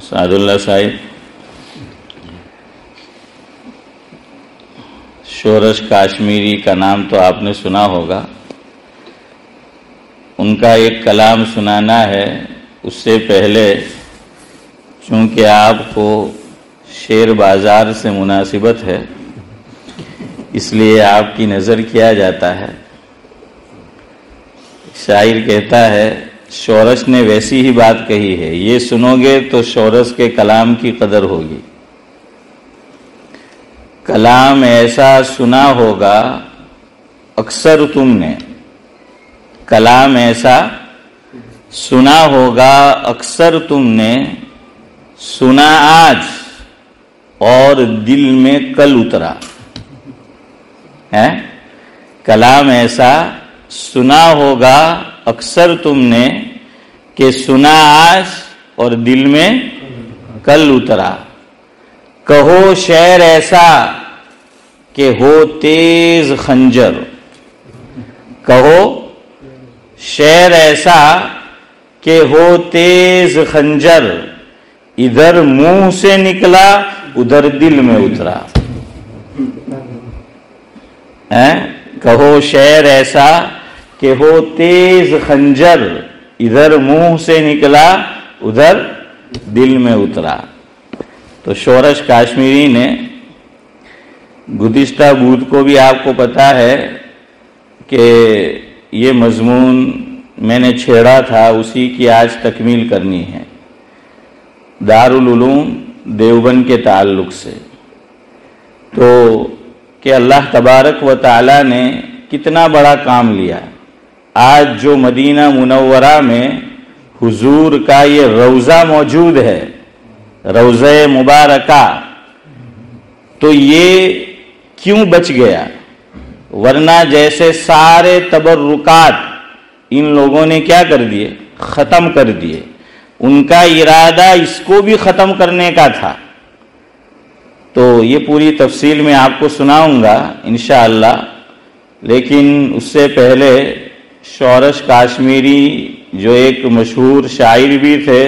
سعد اللہ صاحب شورش کاشمیری کا نام تو آپ نے سنا ہوگا. ان کا ایک کلام سنانا ہے. اس سے پہلے چونکہ آپ کو شعر بازار سے مناسبت ہے اس لیے آپ کی نظر کیا جاتا ہے. شاعر کہتا ہے شورش نے ویسی ہی بات کہی ہے، یہ سنو گے تو شورش کے کلام کی قدر ہوگی. کلام ایسا سنا ہوگا اکثر تم نے، کلام ایسا سنا ہوگا اکثر تم نے، سنا آج اور دل میں کل اترا ہے. کلام ایسا سنا ہوگا اکثر تم نے کہ سنا آج اور دل میں کل اترا. کہو شعر ایسا کہ ہو تیز خنجر، کہو شعر ایسا کہ ہو تیز خنجر، ادھر منہ سے نکلا ادھر دل میں اترا. کہو شعر ایسا کہ ہو تیز خنجر، ادھر منہ سے نکلا ادھر دل میں اترا. تو شورش کاشمیری نے گزشتہ بدھ کو بھی آپ کو پتا ہے کہ یہ مضمون میں نے چھیڑا تھا، اسی کی آج تکمیل کرنی ہے دارالعلوم دیوبند کے تعلق سے. تو کہ اللہ تبارک و تعالی نے کتنا بڑا کام لیا. آج جو مدینہ منورہ میں حضور کا یہ روضہ موجود ہے، روضہ مبارکہ، تو یہ کیوں بچ گیا؟ ورنہ جیسے سارے تبرکات ان لوگوں نے کیا کر دیے؟ ختم کر دیے. ان کا ارادہ اس کو بھی ختم کرنے کا تھا. تو یہ پوری تفصیل میں آپ کو سناؤں گا انشاءاللہ. لیکن اس سے پہلے شورش کاشمیری جو ایک مشہور شاعر بھی تھے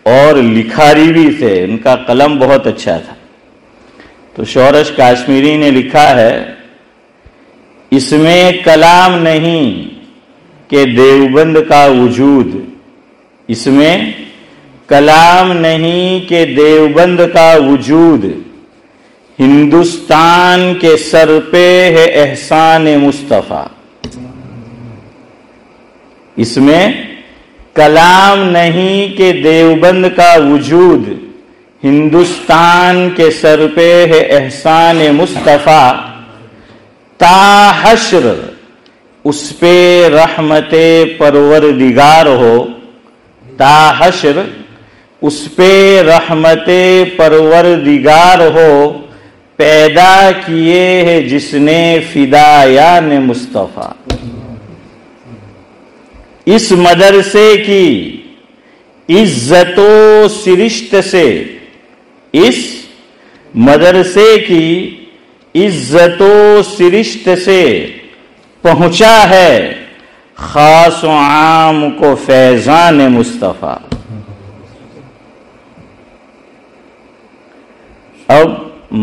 اور لکھاری بھی تھے، ان کا قلم بہت اچھا تھا. تو شورش کاشمیری نے لکھا ہے اس میں کلام نہیں کہ دیوبند کا وجود، اس میں کلام نہیں کہ دیوبند کا وجود، ہندوستان کے سر پہ ہے احسان مصطفیٰ. اس میں کلام نہیں کہ دیوبند کا وجود، ہندوستان کے سر پہ ہے احسان مصطفیٰ. تا حشر اس پہ رحمت پروردگار ہو، تا حشر اس پہ رحمت پروردگار ہو، پیدا کیے ہے جس نے فدایان مصطفیٰ. اس مدرسے کی عزت و سرشت سے، اس مدرسے کی عزت و سرشت سے پہنچا ہے خاص و عام کو فیضان مصطفیٰ. اب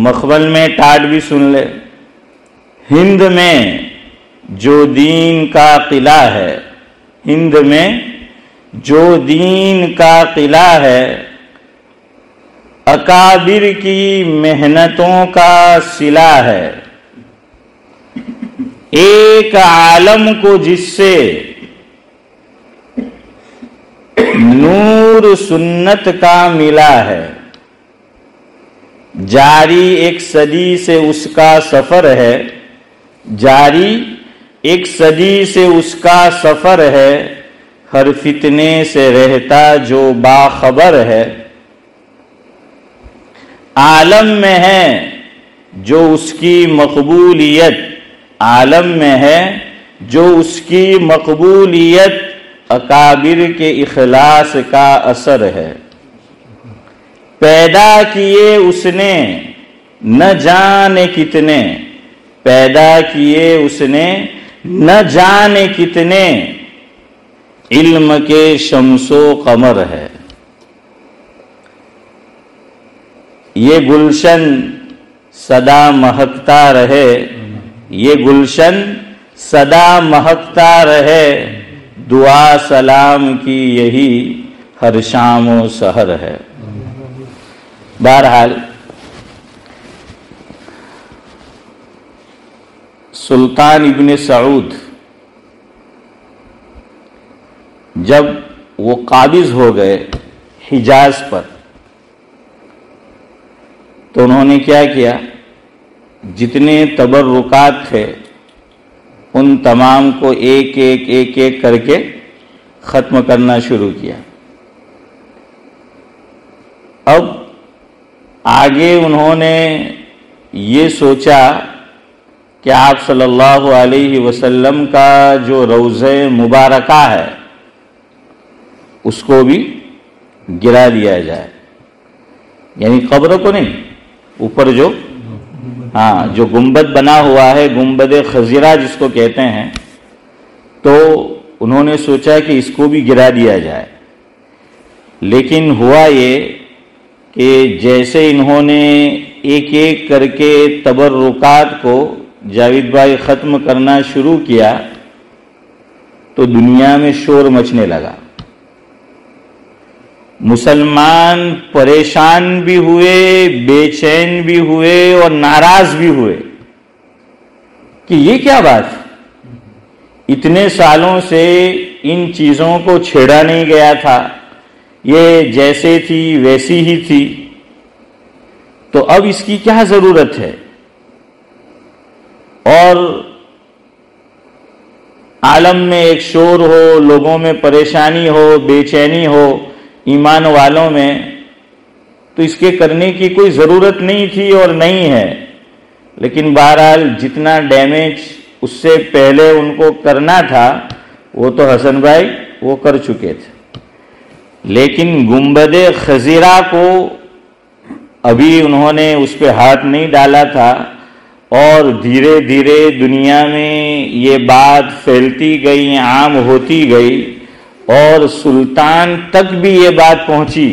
مخبل میں ٹاٹ بھی سن لے. ہند میں جو دین کا قلعہ ہے، ہند میں جو دین کا قلعہ ہے، اکابر کی محنتوں کا صلہ ہے. ایک عالم کو جس سے نور سنت کا ملا ہے، جاری ایک صدی سے اس کا سفر ہے، جاری ایک صدی سے اس کا سفر ہے، ہر فتنے سے رہتا جو باخبر ہے. عالم میں ہے جو اس کی مقبولیت، عالم میں ہے جو اس کی مقبولیت اکابر کے اخلاص کا اثر ہے. پیدا کیے اس نے نہ جانے کتنے، پیدا کیے اس نے نہ جانے کتنے، علم کے شمس و قمر ہے. یہ گلشن سدا مہکتا رہے، یہ گلشن سدا مہکتا رہے، دعا سلام کی یہی ہر شام و سحر ہے۔ بہرحال سلطان ابن سعود جب وہ قابض ہو گئے حجاز پر، تو انہوں نے کیا کیا، جتنے تبرکات تھے ان تمام کو ایک ایک کر کے ختم کرنا شروع کیا۔ اب آگے انہوں نے یہ سوچا کہ آپ صلی اللہ علیہ وسلم کا جو روضہ مبارکہ ہے اس کو بھی گرا دیا جائے، یعنی قبر کو نہیں، اوپر جو گنبد بنا ہوا ہے، گنبد خضرہ جس کو کہتے ہیں، تو انہوں نے سوچا کہ اس کو بھی گرا دیا جائے۔ لیکن ہوا یہ کہ جیسے انہوں نے ایک ایک کر کے تبرکات کو جاوید بھائی ختم کرنا شروع کیا تو دنیا میں شور مچنے لگا، مسلمان پریشان بھی ہوئے، بے چین بھی ہوئے اور ناراض بھی ہوئے کہ یہ کیا بات، اتنے سالوں سے ان چیزوں کو چھیڑا نہیں گیا تھا، یہ جیسے تھی ویسی ہی تھی، تو اب اس کی کیا ضرورت ہے؟ اور عالم میں ایک شور ہو، لوگوں میں پریشانی ہو، بے چینی ہو ایمان والوں میں، تو اس کے کرنے کی کوئی ضرورت نہیں تھی اور نہیں ہے۔ لیکن بہرحال جتنا ڈیمیج اس سے پہلے ان کو کرنا تھا وہ تو حسن بھائی وہ کر چکے تھے، لیکن گنبد خضرہ کو ابھی انہوں نے اس پہ ہاتھ نہیں ڈالا تھا، اور دھیرے دھیرے دنیا میں یہ بات پھیلتی گئی، عام ہوتی گئی، اور سلطان تک بھی یہ بات پہنچی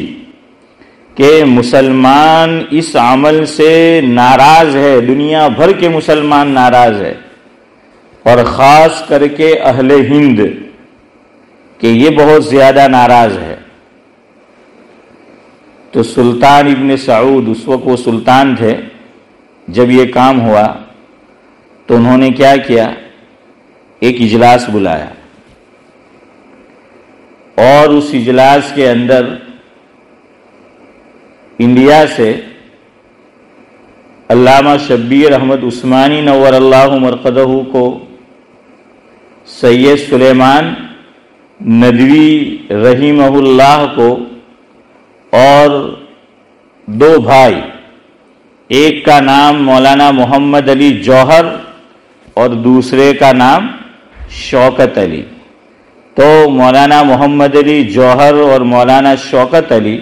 کہ مسلمان اس عمل سے ناراض ہے، دنیا بھر کے مسلمان ناراض ہے، اور خاص کر کے اہل ہند کہ یہ بہت زیادہ ناراض ہے۔ تو سلطان ابن سعود، اس وقت وہ سلطان تھے، جب یہ کام ہوا تو انہوں نے کیا کیا، ایک اجلاس بلایا، اور اس اجلاس کے اندر انڈیا سے علامہ شبیر احمد عثمانی نور اللہ مرقدہ کو، سید سلیمان ندوی رحمہ اللہ کو، اور دو بھائی، ایک کا نام مولانا محمد علی جوہر اور دوسرے کا نام شوکت علی، تو مولانا محمد علی جوہر اور مولانا شوکت علی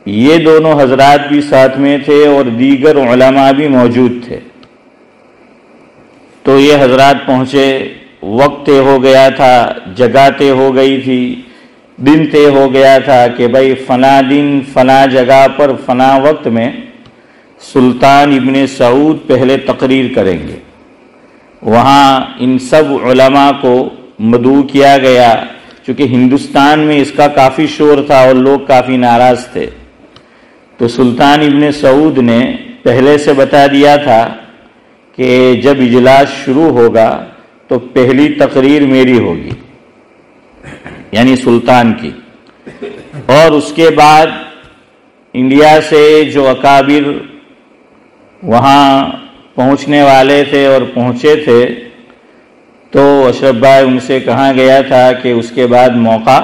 یہ دونوں حضرات بھی ساتھ میں تھے، اور دیگر علماء بھی موجود تھے۔ تو یہ حضرات پہنچے، وقت طے ہو گیا تھا، جگہ طے ہو گئی تھی، دن طے ہو گیا تھا کہ بھائی فلاں دن فلاں جگہ پر فلاں وقت میں سلطان ابن سعود پہلے تقریر کریں گے۔ وہاں ان سب علماء کو مدعو کیا گیا، چونکہ ہندوستان میں اس کا کافی شور تھا اور لوگ کافی ناراض تھے، تو سلطان ابن سعود نے پہلے سے بتا دیا تھا کہ جب اجلاس شروع ہوگا تو پہلی تقریر میری ہوگی، یعنی سلطان کی، اور اس کے بعد انڈیا سے جو اکابر وہاں پہنچنے والے تھے اور پہنچے تھے، تو اشرف بھائی ان سے کہا گیا تھا کہ اس کے بعد موقع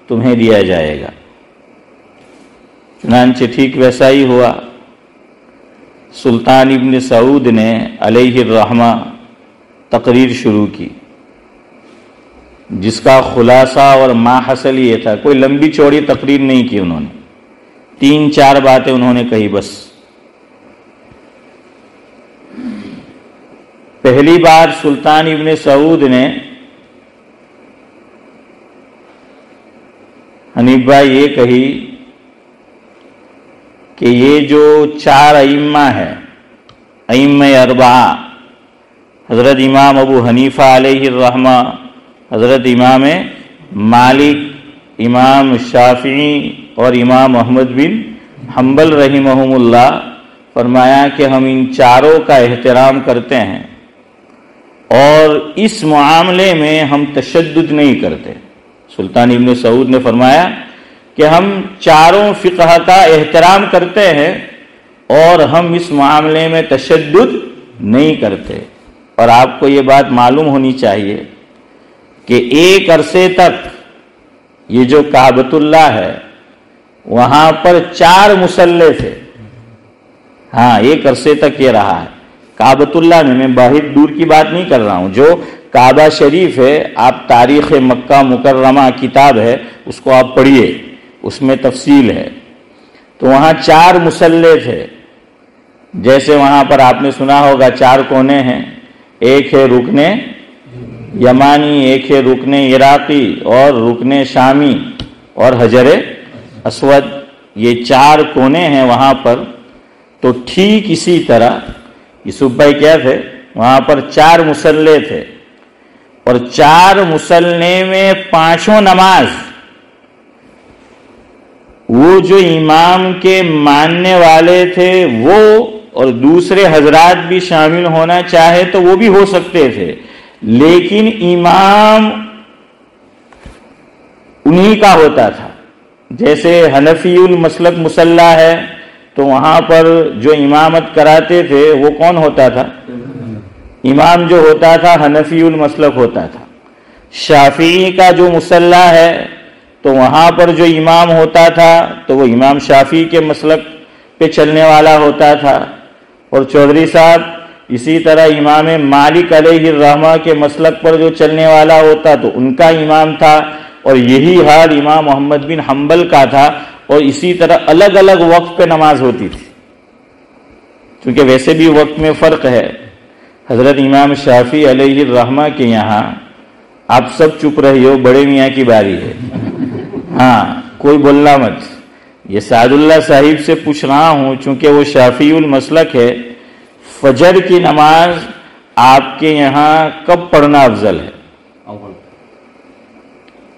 تمہیں دیا جائے گا۔ چنانچہ ٹھیک ویسا ہی ہوا، سلطان ابن سعود نے علیہ الرحمہ تقریر شروع کی، جس کا خلاصہ اور ماحصل یہ تھا، کوئی لمبی چوڑی تقریر نہیں کی انہوں نے، 3-4 باتیں انہوں نے کہی بس۔ پہلی بار سلطان ابن سعود نے حنیف بھائی یہ کہی کہ یہ جو 4 ائمہ ہے، ائمہ اربعہ، حضرت امام ابو حنیفہ علیہ الرحمہ، حضرت امام مالک، امام شافعی اور امام احمد بن حنبل رحمہم اللہ، فرمایا کہ ہم ان چاروں کا احترام کرتے ہیں اور اس معاملے میں ہم تشدد نہیں کرتے۔ سلطان ابن سعود نے فرمایا کہ ہم چاروں فقہ کا احترام کرتے ہیں اور ہم اس معاملے میں تشدد نہیں کرتے۔ اور آپ کو یہ بات معلوم ہونی چاہیے کہ ایک عرصے تک یہ جو کعبۃ اللہ ہے وہاں پر 4 مصلے تھے۔ ہاں، ایک عرصے تک یہ رہا ہے کعبۃ اللہ میں باہر دور کی بات نہیں کر رہا ہوں، جو کعبہ شریف ہے، آپ تاریخ مکہ مکرمہ کتاب ہے اس کو آپ پڑھیے، اس میں تفصیل ہے۔ تو وہاں 4 مصلے تھے، جیسے وہاں پر آپ نے سنا ہوگا 4 کونے ہیں، ایک ہے رکن یمانی، ایک ہے رکن عراقی اور رکن شامی اور حجر اسود، یہ 4 کونے ہیں وہاں پر۔ تو ٹھیک اسی طرح یوسف بھائی کیا تھے، وہاں پر 4 مصلے تھے اور 4 مصلے میں 5 نماز وہ جو امام کے ماننے والے تھے وہ اور دوسرے حضرات بھی شامل ہونا چاہے تو وہ بھی ہو سکتے تھے، لیکن امام انہی کا ہوتا تھا۔ جیسے حنفی المسلک مصلی ہے تو وہاں پر جو امامت کراتے تھے وہ کون ہوتا تھا؟ امام جو ہوتا تھا حنفی المسلک ہوتا تھا۔ شافعی کا جو مصلی ہے تو وہاں پر جو امام ہوتا تھا تو وہ امام شافعی کے مسلک پہ چلنے والا ہوتا تھا، اور چودھری صاحب اسی طرح امام مالک علیہ الرحمہ کے مسلک پر جو چلنے والا ہوتا تو ان کا امام تھا، اور یہی حال امام محمد بن حنبل کا تھا، اور اسی طرح الگ الگ وقت پہ نماز ہوتی تھی، کیونکہ ویسے بھی وقت میں فرق ہے۔ حضرت امام شافعی علیہ الرحمہ کے یہاں، آپ سب چپ رہی ہو، بڑے میاں کی باری ہے، ہاں کوئی بولنا مت، یہ سعد اللہ صاحب سے پوچھ رہا ہوں چونکہ وہ شافعی المسلک ہے۔ فجر کی نماز آپ کے یہاں کب پڑھنا افضل ہے؟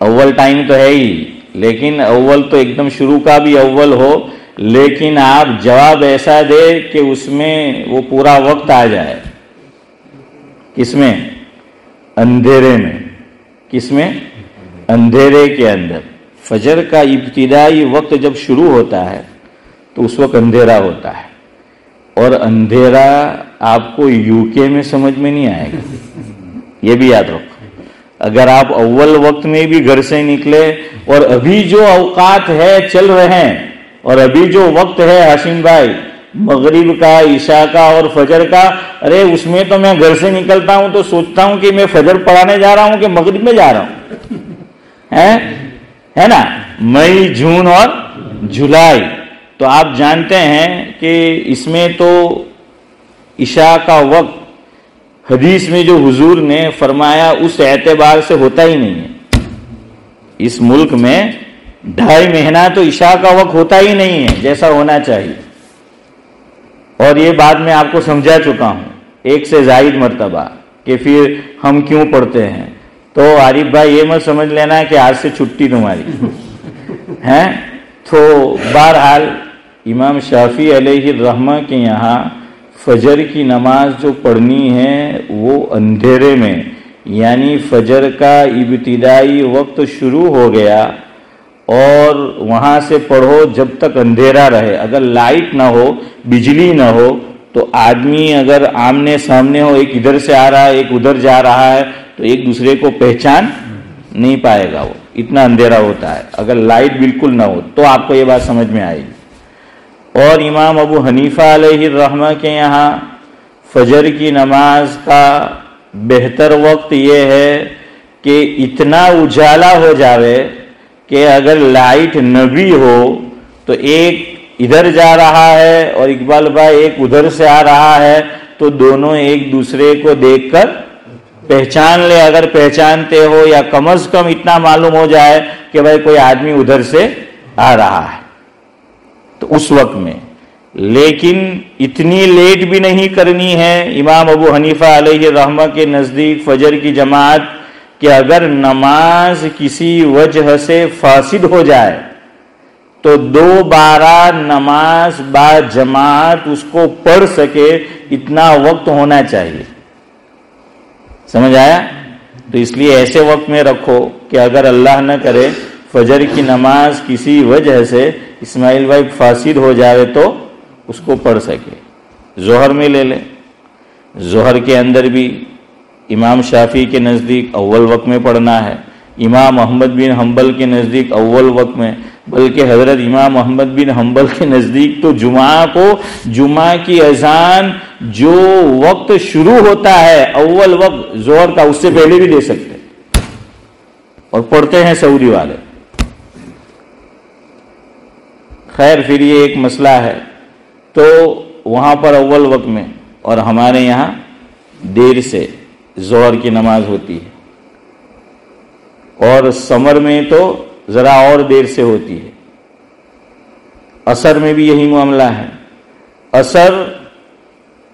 اول ٹائم تو ہے ہی، لیکن اول تو ایک دم شروع کا بھی اول ہو، لیکن آپ جواب ایسا دے کہ اس میں وہ پورا وقت آ جائے۔ کس میں؟ اندھیرے میں۔ کس میں؟ اندھیرے کے اندر۔ فجر کا ابتدائی وقت جب شروع ہوتا ہے تو اس وقت اندھیرا ہوتا ہے، اور اندھیرا آپ کو یو کے میں سمجھ میں نہیں آئے گا، یہ بھی یاد رکھو۔ اگر آپ اول وقت میں بھی گھر سے نکلے اور ابھی جو اوقات ہے چل رہے ہیں، اور ابھی جو وقت ہے ہاشم بھائی مغرب کا، عشاء کا اور فجر کا، ارے اس میں تو میں گھر سے نکلتا ہوں تو سوچتا ہوں کہ میں فجر پڑھانے جا رہا ہوں کہ مغرب میں جا رہا ہوں، ہے نا؟ مئی، جون اور جولائی، تو آپ جانتے ہیں کہ اس میں تو عشاء کا وقت حدیث میں جو حضور نے فرمایا اس اعتبار سے ہوتا ہی نہیں ہے۔ اس ملک میں 2.5 مہینہ تو عشاء کا وقت ہوتا ہی نہیں ہے جیسا ہونا چاہیے، اور یہ بات میں آپ کو سمجھا چکا ہوں 1 سے زائد مرتبہ کہ پھر ہم کیوں پڑھتے ہیں۔ تو عارف بھائی یہ مت سمجھ لینا کہ آج سے چھٹی تمہاری ہیں۔ تو بہرحال امام شافعی علیہ الرحمہ کے یہاں فجر کی نماز جو پڑھنی ہے وہ اندھیرے میں، یعنی فجر کا ابتدائی وقت شروع ہو گیا اور وہاں سے پڑھو جب تک اندھیرا رہے۔ اگر لائٹ نہ ہو، بجلی نہ ہو، تو آدمی اگر آمنے سامنے ہو، ایک ادھر سے آ رہا ہے ایک ادھر جا رہا ہے، تو ایک دوسرے کو پہچان نہیں پائے گا، وہ اتنا اندھیرا ہوتا ہے۔ اگر لائٹ بالکل نہ ہو تو آپ کو یہ بات سمجھ میں آئے گی۔ اور امام ابو حنیفہ علیہ الرحمہ کے یہاں فجر کی نماز کا بہتر وقت یہ ہے کہ اتنا اجالا ہو جاوے کہ اگر لائٹ نہ بھی ہو تو ایک ادھر جا رہا ہے اور اقبال بھائی ایک ادھر سے آ رہا ہے، تو دونوں ایک دوسرے کو دیکھ کر پہچان لے، اگر پہچانتے ہو، یا کم از کم اتنا معلوم ہو جائے کہ بھائی کوئی آدمی ادھر سے آ رہا ہے، تو اس وقت میں لیکن اتنی لیٹ بھی نہیں کرنی ہے امام ابو حنیفہ علیہ رحمہ کے نزدیک فجر کی جماعت کہ اگر نماز کسی وجہ سے فاسد ہو جائے تو دوبارہ نماز با جماعت اس کو پڑھ سکے، اتنا وقت ہونا چاہیے. سمجھ آیا؟ تو اس لیے ایسے وقت میں رکھو کہ اگر اللہ نہ کرے فجر کی نماز کسی وجہ سے اسماعیل بھائی فاسد ہو جائے تو اس کو پڑھ سکے. ظہر میں لے لیں، ظہر کے اندر بھی امام شافعی کے نزدیک اول وقت میں پڑھنا ہے، امام احمد بن حنبل کے نزدیک اول وقت میں، بلکہ حضرت امام احمد بن حنبل کے نزدیک تو جمعہ کو جمعہ کی اذان جو وقت شروع ہوتا ہے اول وقت ظہر کا اس سے پہلے بھی دے سکتے اور پڑھتے ہیں سعودی والے. خیر پھر یہ ایک مسئلہ ہے، تو وہاں پر اول وقت میں اور ہمارے یہاں دیر سے ظہر کی نماز ہوتی ہے، اور سمر میں تو ذرا اور دیر سے ہوتی ہے. عصر میں بھی یہی معاملہ ہے. عصر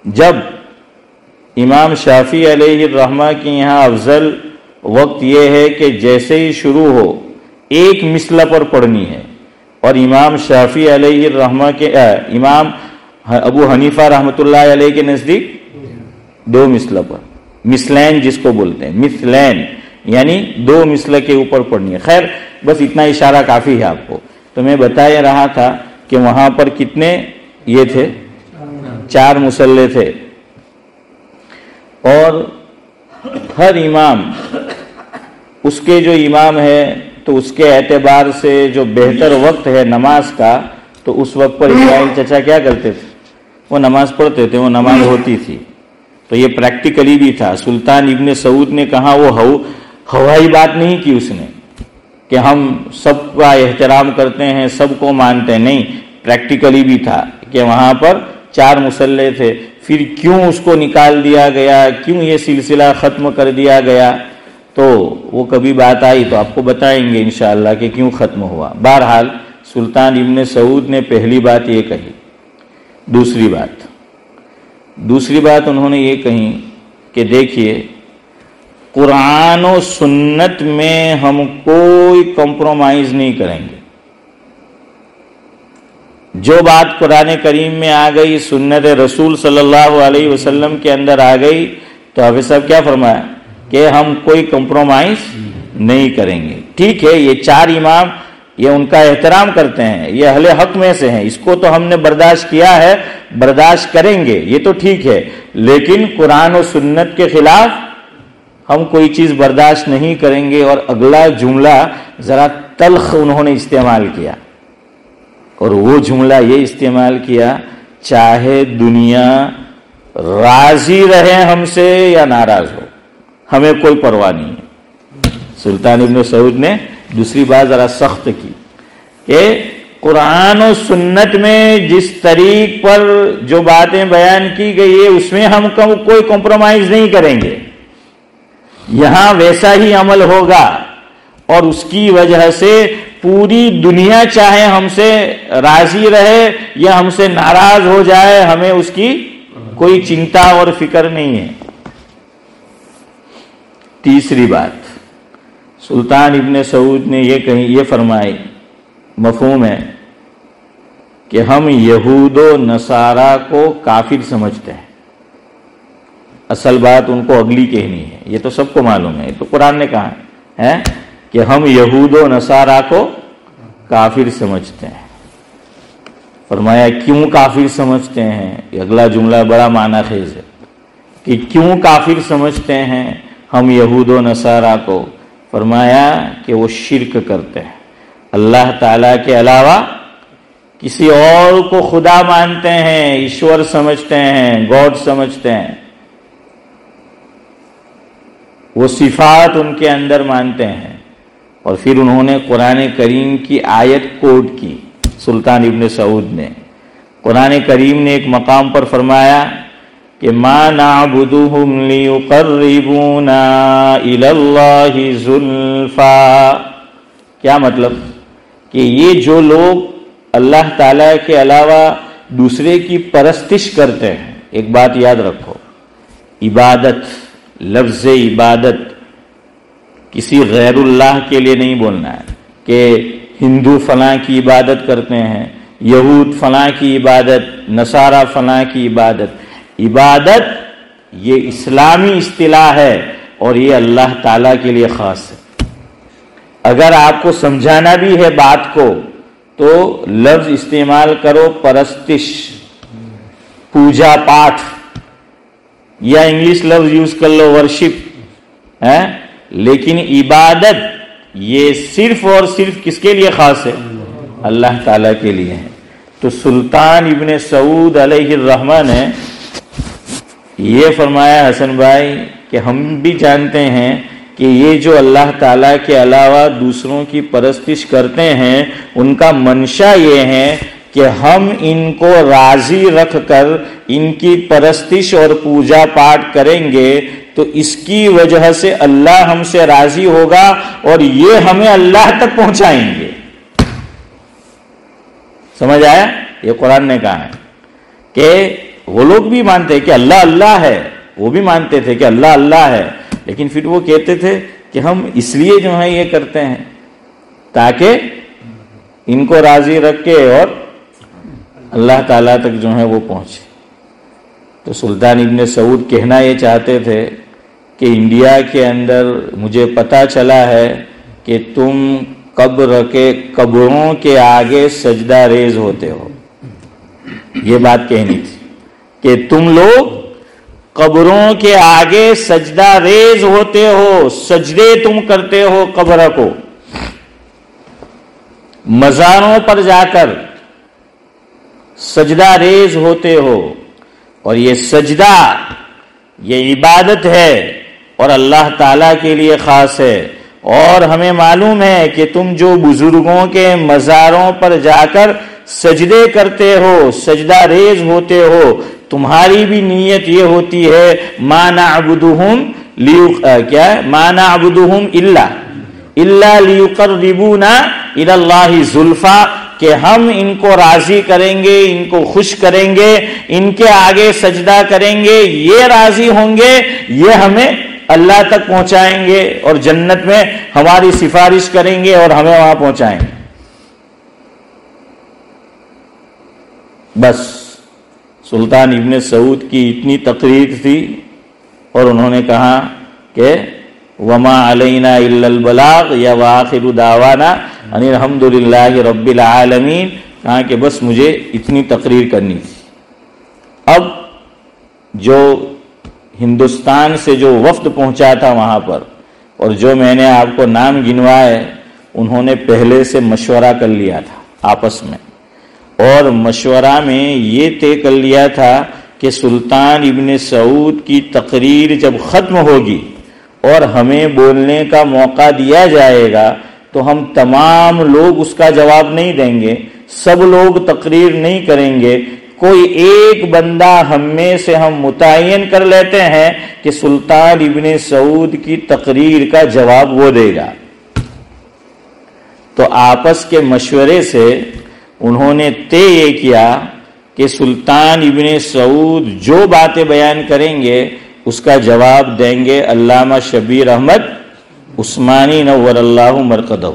جب امام شافعی علیہ الرحمہ کے یہاں افضل وقت یہ ہے کہ جیسے ہی شروع ہو ایک مثل پر پڑھنی ہے، اور امام شافعی علیہ الرحمہ کے امام ابو حنیفہ رحمۃ اللہ علیہ کے نزدیک دو مثل پر، مثلین جس کو بولتے ہیں، مثلین یعنی دو مثل کے اوپر پڑھنی ہے. خیر بس اتنا اشارہ کافی ہے آپ کو. تو میں بتا یہ رہا تھا کہ وہاں پر کتنے یہ تھے، 4 مصلے تھے، اور ہر امام اس کے جو امام ہے تو اس کے اعتبار سے جو بہتر وقت ہے نماز کا، تو اس وقت پر اسماعیل چچا کیا کرتے تھے؟ وہ نماز پڑھتے تھے، وہ نماز ہوتی تھی. تو یہ پریکٹیکلی بھی تھا. سلطان ابن سعود نے کہا وہ ہوائی بات نہیں کی اس نے کہ ہم سب کا احترام کرتے ہیں، سب کو مانتے ہیں، نہیں، پریکٹیکلی بھی تھا کہ وہاں پر 4 مصلے تھے. پھر کیوں اس کو نکال دیا گیا، کیوں یہ سلسلہ ختم کر دیا گیا، تو وہ کبھی بات آئی تو آپ کو بتائیں گے انشاءاللہ کہ کیوں ختم ہوا. بہرحال سلطان ابن سعود نے پہلی بات یہ کہی. دوسری بات انہوں نے یہ کہی کہ دیکھیے قرآن و سنت میں ہم کوئی کمپرومائز نہیں کریں گے. جو بات قرآن کریم میں آ گئی، سنت رسول صلی اللہ علیہ وسلم کے اندر آ گئی، تو حافظ صاحب کیا فرمایا کہ ہم کوئی کمپرومائز نہیں کریں گے. ٹھیک ہے، یہ 4 امام یہ ان کا احترام کرتے ہیں، یہ اہل حق میں سے ہیں، اس کو تو ہم نے برداشت کیا ہے، برداشت کریں گے، یہ تو ٹھیک ہے، لیکن قرآن و سنت کے خلاف ہم کوئی چیز برداشت نہیں کریں گے. اور اگلا جملہ ذرا تلخ انہوں نے استعمال کیا، اور وہ جملہ یہ استعمال کیا، چاہے دنیا راضی رہے ہم سے یا ناراض ہو، ہمیں کوئی پرواہ نہیں ہے. سلطان ابن سعود نے دوسری بات ذرا سخت کی کہ قرآن و سنت میں جس طریق پر جو باتیں بیان کی گئی ہے اس میں ہم کوئی کمپرومائز نہیں کریں گے، یہاں ویسا ہی عمل ہوگا، اور اس کی وجہ سے پوری دنیا چاہے ہم سے راضی رہے یا ہم سے ناراض ہو جائے، ہمیں اس کی کوئی چنتا اور فکر نہیں ہے. تیسری بات سلطان ابن سعود نے یہ فرمائی، مفہوم ہے کہ ہم یہود و نصارہ کو کافر سمجھتے ہیں. اصل بات ان کو اگلی کہنی ہے، یہ تو سب کو معلوم ہے، یہ تو قرآن نے کہا ہے کہ ہم یہود و نصارہ کو کافر سمجھتے ہیں. فرمایا کیوں کافر سمجھتے ہیں؟ یہ اگلا جملہ بڑا معنی خیز ہے کہ کیوں کافر سمجھتے ہیں ہم یہود و نصارہ کو؟ فرمایا کہ وہ شرک کرتے ہیں، اللہ تعالیٰ کے علاوہ کسی اور کو خدا مانتے ہیں، ایشور سمجھتے ہیں، گاڈ سمجھتے ہیں، وہ صفات ان کے اندر مانتے ہیں. اور پھر انہوں نے قرآن کریم کی آیت کوٹ کی. سلطان ابن سعود نے قرآن کریم نے ایک مقام پر فرمایا کہ ما نعبدهم لیقربونا الی اللہ زلفا. کیا مطلب؟ کہ یہ جو لوگ اللہ تعالیٰ کے علاوہ دوسرے کی پرستش کرتے ہیں. ایک بات یاد رکھو، عبادت، لفظ عبادت کسی غیر اللہ کے لیے نہیں بولنا ہے کہ ہندو فلاں کی عبادت کرتے ہیں، یہود فلاں کی عبادت، نصارہ فلاں کی عبادت. عبادت یہ اسلامی اصطلاح ہے اور یہ اللہ تعالیٰ کے لیے خاص ہے. اگر آپ کو سمجھانا بھی ہے بات کو تو لفظ استعمال کرو پرستش، پوجا پاٹھ، یا انگلش لفظ یوز کر لو ورشپ ہے، لیکن عبادت یہ صرف اور صرف کس کے لیے خاص ہے؟ اللہ تعالیٰ کے لیے ہے. تو سلطان ابن سعود علیہ الرحمہ نے یہ فرمایا حسن بھائی کہ ہم بھی جانتے ہیں کہ یہ جو اللہ تعالیٰ کے علاوہ دوسروں کی پرستش کرتے ہیں ان کا منشا یہ ہے کہ ہم ان کو راضی رکھ کر ان کی پرستش اور پوجا پاٹ کریں گے تو اس کی وجہ سے اللہ ہم سے راضی ہوگا اور یہ ہمیں اللہ تک پہنچائیں گے. سمجھ آیا؟ یہ قرآن نے کہا ہے کہ وہ لوگ بھی مانتے کہ اللہ اللہ ہے، وہ بھی مانتے تھے کہ اللہ اللہ ہے، لیکن پھر وہ کہتے تھے کہ ہم اس لیے جو ہے یہ کرتے ہیں تاکہ ان کو راضی رکھ کے اور اللہ تعالیٰ تک جو ہے وہ پہنچے. تو سلطان ابن سعود کہنا یہ چاہتے تھے کہ انڈیا کے اندر مجھے پتہ چلا ہے کہ تم قبروں کے آگے سجدہ ریز ہوتے ہو. یہ بات کہنی تھی کہ تم لوگ قبروں کے آگے سجدہ ریز ہوتے ہو، سجدے تم کرتے ہو قبر کو، مزاروں پر جا کر سجدہ ریز ہوتے ہو. اور یہ سجدہ یہ عبادت ہے اور اللہ تعالیٰ کے لیے خاص ہے. اور ہمیں معلوم ہے کہ تم جو بزرگوں کے مزاروں پر جا کر سجدے کرتے ہو، سجدہ ریز ہوتے ہو، تمہاری بھی نیت یہ ہوتی ہے ما نعبدہم الا لیقربونا الی اللہ زلفا، کہ ہم ان کو راضی کریں گے، ان کو خوش کریں گے، ان کے آگے سجدہ کریں گے، یہ راضی ہوں گے، یہ ہمیں اللہ تک پہنچائیں گے اور جنت میں ہماری سفارش کریں گے اور ہمیں وہاں پہنچائیں گے. بس سلطان ابن سعود کی اتنی تقریر تھی اور انہوں نے کہا کہ وما علینا الا البلاغ یا وآخر دعوانا ان الحمد للہ رب العالمین. کہا کہ بس مجھے اتنی تقریر کرنی تھی. اب جو ہندوستان سے جو وفد پہنچا تھا وہاں پر اور جو میں نے آپ کو نام گنوائے، انہوں نے پہلے سے مشورہ کر لیا تھا آپس میں، اور مشورہ میں یہ طے کر لیا تھا کہ سلطان ابن سعود کی تقریر جب ختم ہوگی اور ہمیں بولنے کا موقع دیا جائے گا تو ہم تمام لوگ اس کا جواب نہیں دیں گے، سب لوگ تقریر نہیں کریں گے، کوئی ایک بندہ ہم میں سے ہم متعین کر لیتے ہیں کہ سلطان ابن سعود کی تقریر کا جواب وہ دے گا. تو آپس کے مشورے سے انہوں نے طے یہ کیا کہ سلطان ابن سعود جو باتیں بیان کریں گے اس کا جواب دیں گے علامہ شبیر احمد عثمانی نور اللہ مرقدہ.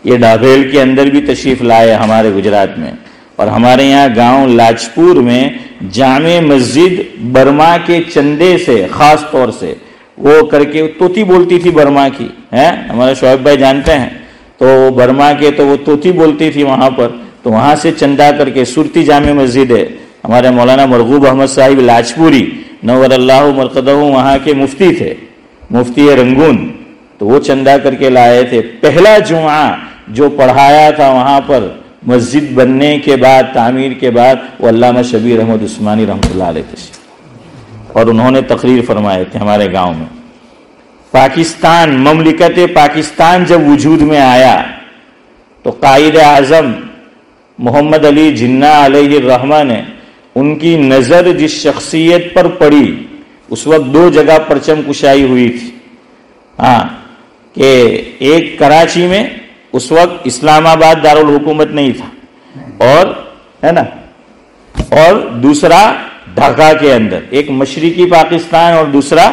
یہ ڈابھیل کے اندر بھی تشریف لائے ہمارے گجرات میں، اور ہمارے یہاں گاؤں لاجپور میں جامع مسجد برما کے چندے سے خاص طور سے وہ کر کے توتی بولتی تھی برما کی، ہمارے شعیب بھائی جانتے ہیں، تو برما کے تو وہ توتی بولتی تھی وہاں پر، تو وہاں سے چندہ کر کے صورتی جامع مسجد ہے، ہمارے مولانا مرغوب احمد صاحب لاجپوری نور اللہ مرقدہ وہاں کے مفتی تھے، مفتی رنگون، تو وہ چندہ کر کے لائے تھے. پہلا جمعہ جو پڑھایا تھا وہاں پر مسجد بننے کے بعد، تعمیر کے بعد، وہ علامہ شبیر احمد عثمانی رحمۃ اللہ علیہ تھے، اور انہوں نے تقریر فرمائے تھے ہمارے گاؤں میں. پاکستان، مملکت پاکستان جب وجود میں آیا تو قائد اعظم محمد علی جناح علیہ الرحمہ نے ان کی نظر جس شخصیت پر پڑی، اس وقت دو جگہ پرچم کشائی ہوئی تھی، کہ ایک کراچی میں، اس وقت اسلام آباد دارالحکومت نہیں تھا، اور ہے نا اور دوسرا ڈھاکہ کے اندر، ایک مشرقی پاکستان اور دوسرا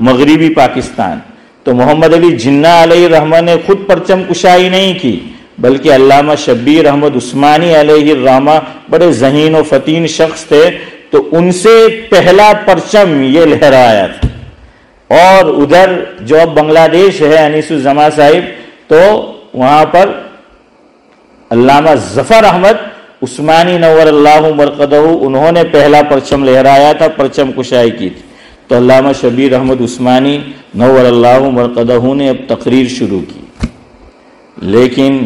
مغربی پاکستان. تو محمد علی جناح علیہ الرحمہ نے خود پرچم کشائی نہیں کی، بلکہ علامہ شبیر احمد عثمانی علیہ الرحمہ بڑے ذہین و فطین شخص تھے، تو ان سے پہلا پرچم یہ لہرایا تھا. اور ادھر جو اب بنگلہ دیش ہے انیس الزما صاحب، تو وہاں پر علامہ ظفر احمد عثمانی نور اللہ مرقدہ، انہوں نے پہلا پرچم لہرایا تھا، پرچم کشائی کی تھی. تو علامہ شبیر احمد عثمانی نور اللہ مرقدہ نے اب تقریر شروع کی. لیکن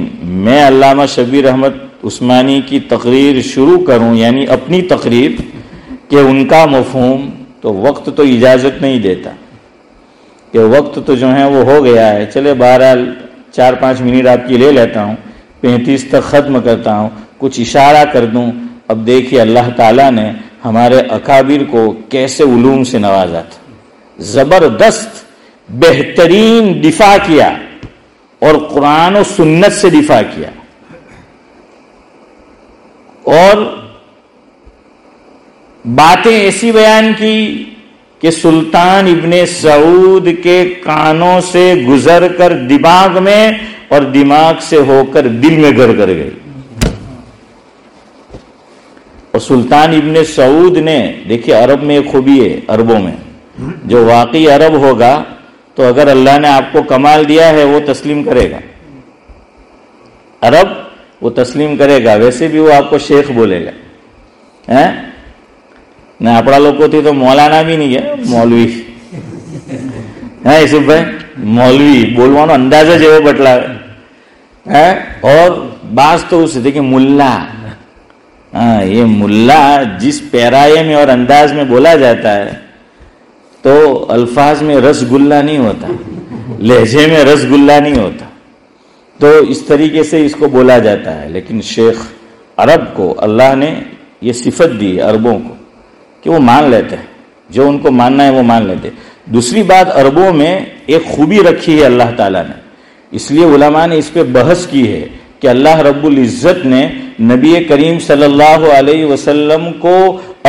میں علامہ شبیر احمد عثمانی کی تقریر شروع کروں، یعنی اپنی تقریر، کہ ان کا مفہوم، تو وقت تو اجازت نہیں دیتا، کہ وقت تو جو ہے وہ ہو گیا ہے. چلے بہرحال 4-5 منٹ آپ کی لے لیتا ہوں، 35 تک ختم کرتا ہوں، کچھ اشارہ کر دوں. اب دیکھیے اللہ تعالیٰ نے ہمارے اکابر کو کیسے علوم سے نوازا تھا، زبردست بہترین دفاع کیا، اور قرآن و سنت سے دفاع کیا، اور باتیں ایسی بیان کی کہ سلطان ابن سعود کے کانوں سے گزر کر دماغ میں اور دماغ سے ہو کر دل میں گھر کر گئی. اور سلطان ابن سعود نے، دیکھیے عرب میں ایک خوبی ہے، عربوں میں جو واقعی عرب ہوگا تو اگر اللہ نے آپ کو کمال دیا ہے وہ تسلیم کرے گا، عرب وہ تسلیم کرے گا. ویسے بھی وہ آپ کو شیخ بولے گا. نہ اپنا لوگ کو تھی تو مولانا بھی نہیں ہے، مولوی ہے. یوسف بھائی مولوی بولوانو اندازہ جو وہ بٹلا ہے. اور بعض تو اسے دیکھیں ملا، یہ ملا جس پیرائے میں اور انداز میں بولا جاتا ہے تو الفاظ میں رس گلہ نہیں ہوتا، لہجے میں رس گلہ نہیں ہوتا، تو اس طریقے سے اس کو بولا جاتا ہے. لیکن شیخ عرب کو اللہ نے یہ صفت دی عربوں کو کہ وہ مان لیتے ہیں، جو ان کو ماننا ہے وہ مان لیتے ہیں. دوسری بات، عربوں میں ایک خوبی رکھی ہے اللہ تعالیٰ نے، اس لیے علماء نے اس پہ بحث کی ہے کہ اللہ رب العزت نے نبی کریم صلی اللہ علیہ وسلم کو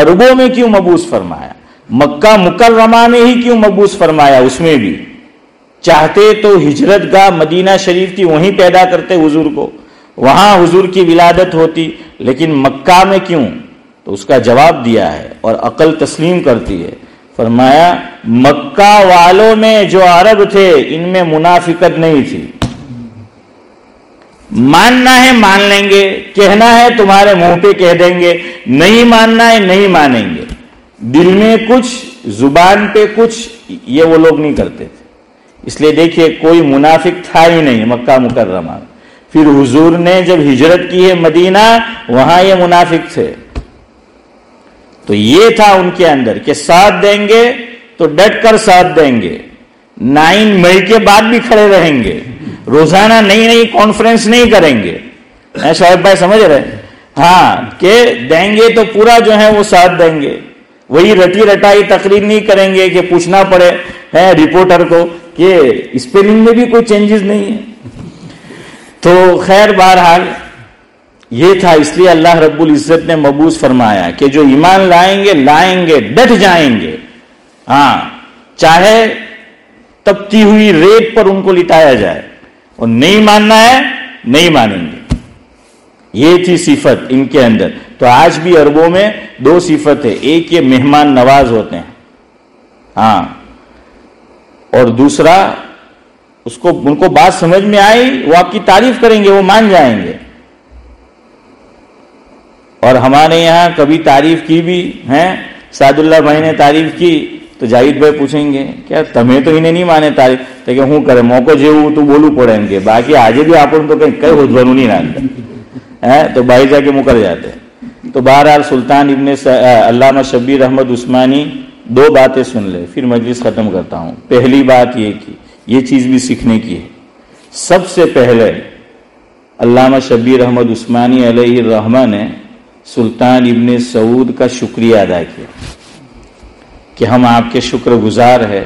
عربوں میں کیوں مبعوث فرمایا، مکہ مکرمہ میں ہی کیوں مبعوث فرمایا. اس میں بھی چاہتے تو ہجرت گاہ مدینہ شریف تھی، وہیں پیدا کرتے حضور کو، وہاں حضور کی ولادت ہوتی، لیکن مکہ میں کیوں؟ تو اس کا جواب دیا ہے اور عقل تسلیم کرتی ہے. فرمایا مکہ والوں میں جو عرب تھے ان میں منافقت نہیں تھی. ماننا ہے مان لیں گے، کہنا ہے تمہارے منہ پہ کہہ دیں گے، نہیں ماننا ہے نہیں مانیں گے. دل میں کچھ زبان پہ کچھ، یہ وہ لوگ نہیں کرتے تھے. اس لیے دیکھیے کوئی منافق تھا ہی نہیں مکہ مکرمہ. پھر حضور نے جب ہجرت کی ہے مدینہ، وہاں یہ منافق تھے. تو یہ تھا ان کے اندر کہ ساتھ دیں گے تو ڈٹ کر ساتھ دیں گے، 9 مئی کے بعد بھی کھڑے رہیں گے، روزانہ نئی نئی کانفرنس نہیں کریں گے. شعیب بھائی سمجھ رہے؟ ہاں، کہ دیں گے تو پورا جو ہے وہ ساتھ دیں گے. وہی رٹی رٹائی تقریر نہیں کریں گے کہ پوچھنا پڑے رپورٹر کو کہ اسپیلنگ میں بھی کوئی چینجز نہیں ہے. تو خیر بہرحال یہ تھا. اس لیے اللہ رب العزت نے مبعوث فرمایا کہ جو ایمان لائیں گے ڈٹ جائیں گے. ہاں، چاہے تپتی ہوئی ریت پر ان کو لٹایا جائے، اور نہیں ماننا ہے نہیں مانیں گے. یہ تھی صفت ان کے اندر. تو آج بھی عربوں میں 2 صفت ہے، ایک یہ مہمان نواز ہوتے ہیں، ہاں، اور دوسرا ان کو بات سمجھ میں آئی وہ آپ کی تعریف کریں گے، وہ مان جائیں گے. اور ہمارے یہاں کبھی تعریف کی بھی ہیں، سعد اللہ بھائی نے تعریف کی تو جاوید بھائی پوچھیں گے کیا تمہیں تو انہیں نہیں مانے تعریف، تو کہ ہوں کرے موقع جو تو بولو پڑیں گے، باقی آج بھی آپ تو کہیں خود بنو نہیں رہتے، تو بھائی جا کے مکر جاتے. تو بہرحال سلطان ابن علامہ شبیر احمد عثمانی 2 باتیں سن لے، پھر مجلس ختم کرتا ہوں. پہلی بات یہ کی، یہ چیز بھی سیکھنے کی ہے. سب سے پہلے علامہ شبیر احمد عثمانی علیہ الرحمہ نے سلطان ابن سعود کا شکریہ ادا کیا کہ ہم آپ کے شکر گزار ہیں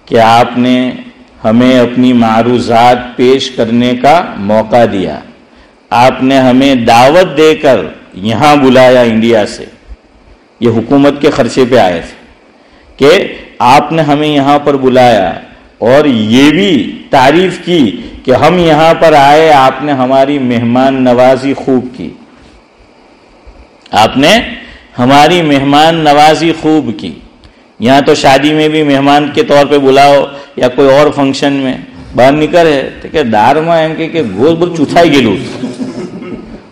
کہ آپ نے ہمیں اپنی معروضات پیش کرنے کا موقع دیا، آپ نے ہمیں دعوت دے کر یہاں بلایا انڈیا سے، یہ حکومت کے خرچے پہ آئے تھے کہ آپ نے ہمیں یہاں پر بلایا اور یہ بھی تعریف کی کہ ہم یہاں پر آئے، آپ نے ہماری مہمان نوازی خوب کی، آپ نے ہماری مہمان نوازی خوب کی۔ یہاں تو شادی میں بھی مہمان کے طور پہ بلاؤ یا کوئی اور فنکشن میں باہر نکل ہے تو کہ دارما ایم کے گوز بول چوتھائی گیلو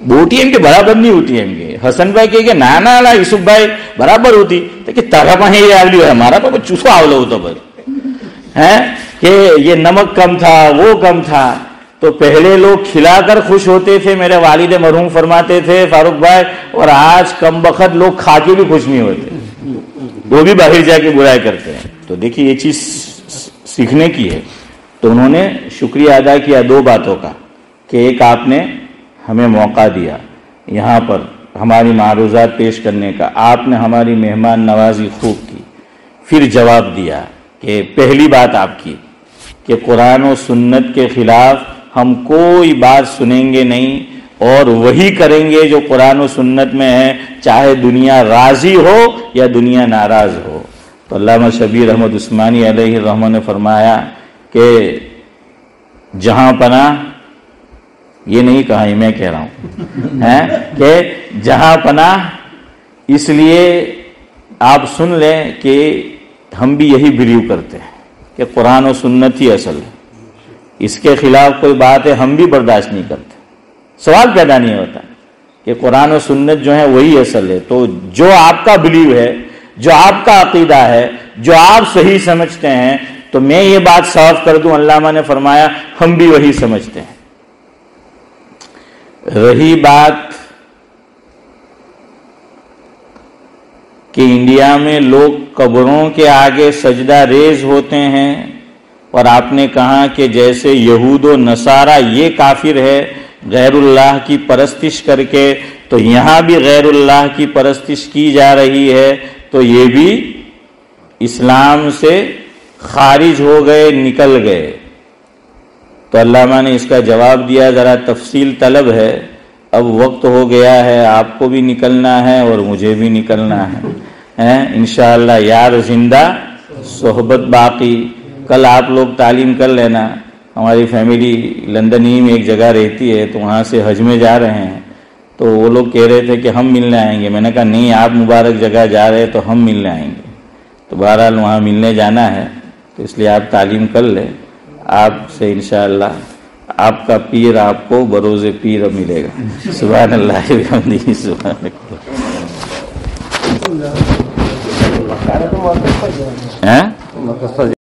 بوٹی ایم کے برابر نہیں ہوتی ایم کے حسن بھائی کہ نانا لا یوسف بھائی برابر ہوتی تو کہ طرح ہی آولی ہے ہمارا پاپا چوسو آولا ہوتا بس ہے کہ یہ نمک کم تھا وہ کم تھا۔ تو پہلے لوگ کھلا کر خوش ہوتے تھے، میرے والد مرحوم فرماتے تھے فاروق بھائی، اور آج کم بخت لوگ کھا کے بھی خوش نہیں ہوتے، وہ بھی باہر جا کے برائی کرتے ہیں۔ تو دیکھیے یہ چیز سیکھنے کی ہے۔ تو انہوں نے شکریہ ادا کیا دو باتوں کا کہ ایک آپ نے ہمیں موقع دیا یہاں پر ہماری معروضات پیش کرنے کا، آپ نے ہماری مہمان نوازی خوب کی۔ پھر جواب دیا کہ پہلی بات آپ کی کہ قرآن و سنت کے خلاف ہم کوئی بات سنیں گے نہیں اور وہی کریں گے جو قرآن و سنت میں ہے، چاہے دنیا راضی ہو یا دنیا ناراض ہو۔ تو علامہ شبیر احمد عثمانی علیہ الرحمہ نے فرمایا کہ جہاں پناہ، یہ نہیں کہا یہ میں کہہ رہا ہوں کہ جہاں پناہ، اس لیے آپ سن لیں کہ ہم بھی یہی بلیو کرتے ہیں کہ قرآن و سنت ہی اصل ہے، اس کے خلاف کوئی بات ہے ہم بھی برداشت نہیں کرتے۔ سوال پیدا نہیں ہوتا کہ قرآن و سنت جو ہے وہی اصل ہے۔ تو جو آپ کا بلیو ہے، جو آپ کا عقیدہ ہے، جو آپ صحیح سمجھتے ہیں، تو میں یہ بات صاف کر دوں، علامہ نے فرمایا ہم بھی وہی سمجھتے ہیں۔ رہی بات کہ انڈیا میں لوگ قبروں کے آگے سجدہ ریز ہوتے ہیں، اور آپ نے کہا کہ جیسے یہود و نصارہ یہ کافر ہے غیر اللہ کی پرستش کر کے، تو یہاں بھی غیر اللہ کی پرستش کی جا رہی ہے، تو یہ بھی اسلام سے خارج ہو گئے، نکل گئے۔ تو علامہ نے اس کا جواب دیا، ذرا تفصیل طلب ہے، اب وقت ہو گیا ہے، آپ کو بھی نکلنا ہے اور مجھے بھی نکلنا ہے، انشاءاللہ یار زندہ صحبت باقی۔ کل آپ لوگ تعلیم کر لینا، ہماری فیملی لندن ہی میں ایک جگہ رہتی ہے، تو وہاں سے حج میں جا رہے ہیں، تو وہ لوگ کہہ رہے تھے کہ ہم ملنے آئیں گے۔ میں نے کہا نہیں، آپ مبارک جگہ جا رہے تو ہم ملنے آئیں گے۔ تو بہرحال وہاں ملنے جانا ہے، تو اس لیے آپ تعلیم کر لیں، آپ سے انشاءاللہ آپ کا پیر آپ کو بروز پیر ملے گا۔ سبحان اللہ وبحمدہ، سبحان اللہ۔